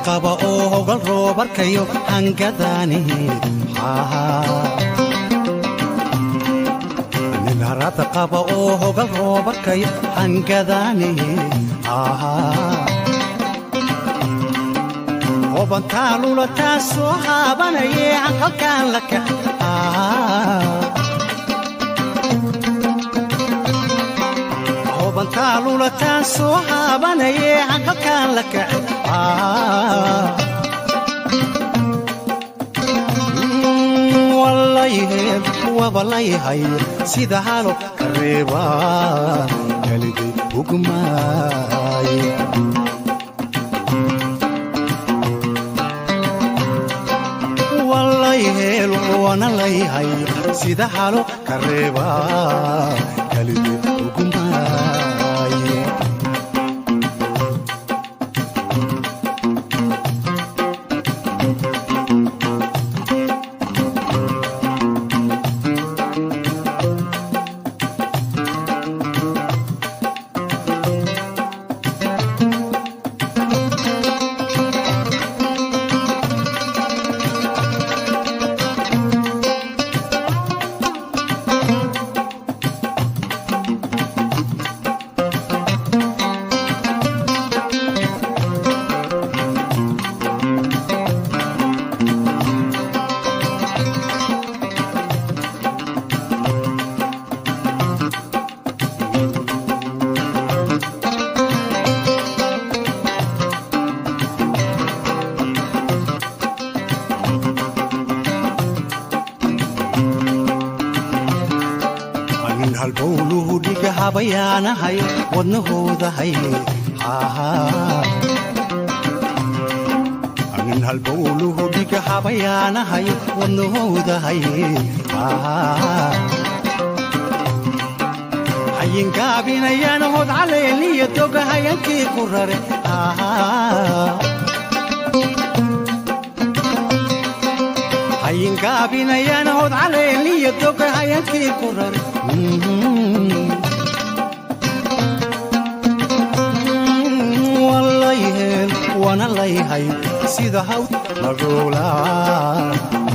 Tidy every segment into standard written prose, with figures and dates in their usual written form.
qaba oo gal roobarkayo hangadani ninarada qaba oo gal roobarkayo hangadani obantalula taasoo haabanaye halkan laka obantalula taasoo haabanaye halkan laka والله وبالله سيدا حالو كريبا قلبي بقماي والله وانا ليه سيدا حالو كريبا قلبي بقماي halbowluhu dhiga habayaanahay wadnahoodahay anin halbowluhu dhiga habayaanahay wadnahoodahay hayingaabinayaan hod caleeliyo doga hayankii ku rare hayingaabinayaan hod caleeliyo doga hayankii ku rare والله وانا ليهي سيدا هاوت مغولا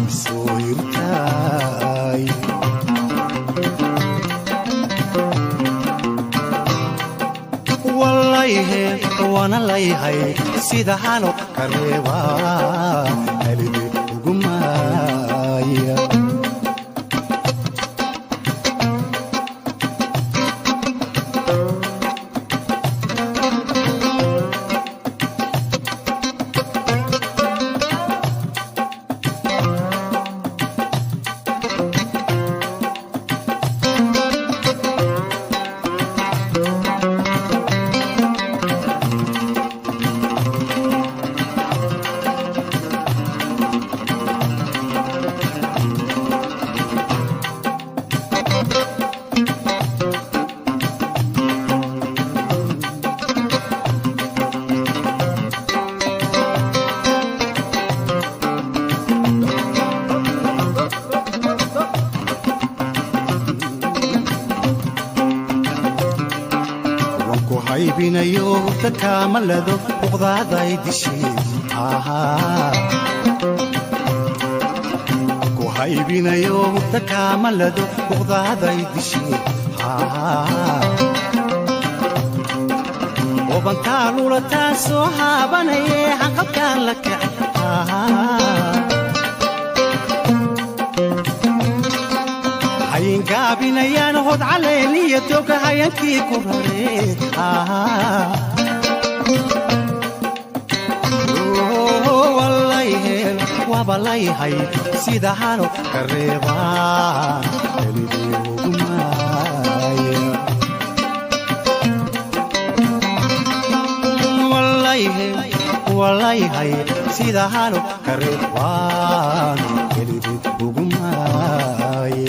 سويرتاي والله وانا ليهي سيدا هالو كريبا قلبي وقماي haybinayo takamalado uqdaaday dishi ku haybinayo takamalado uqdaaday dishay وبنتالو لتاسو هابني حقبكان لك هين قابنا يا نهض عليني يتوك هينكي كرري والله يهل وبالله هاي سيدا حالو كريبان اللي وقماي والله هاي سيدا حالو كريبان اللي وقماي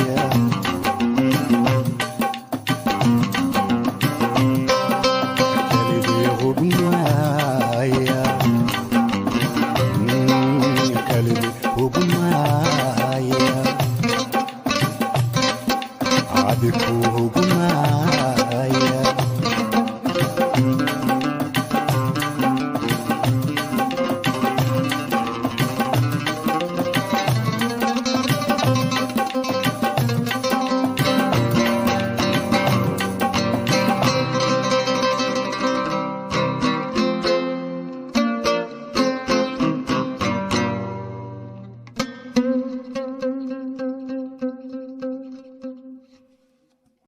Adiku hugumaya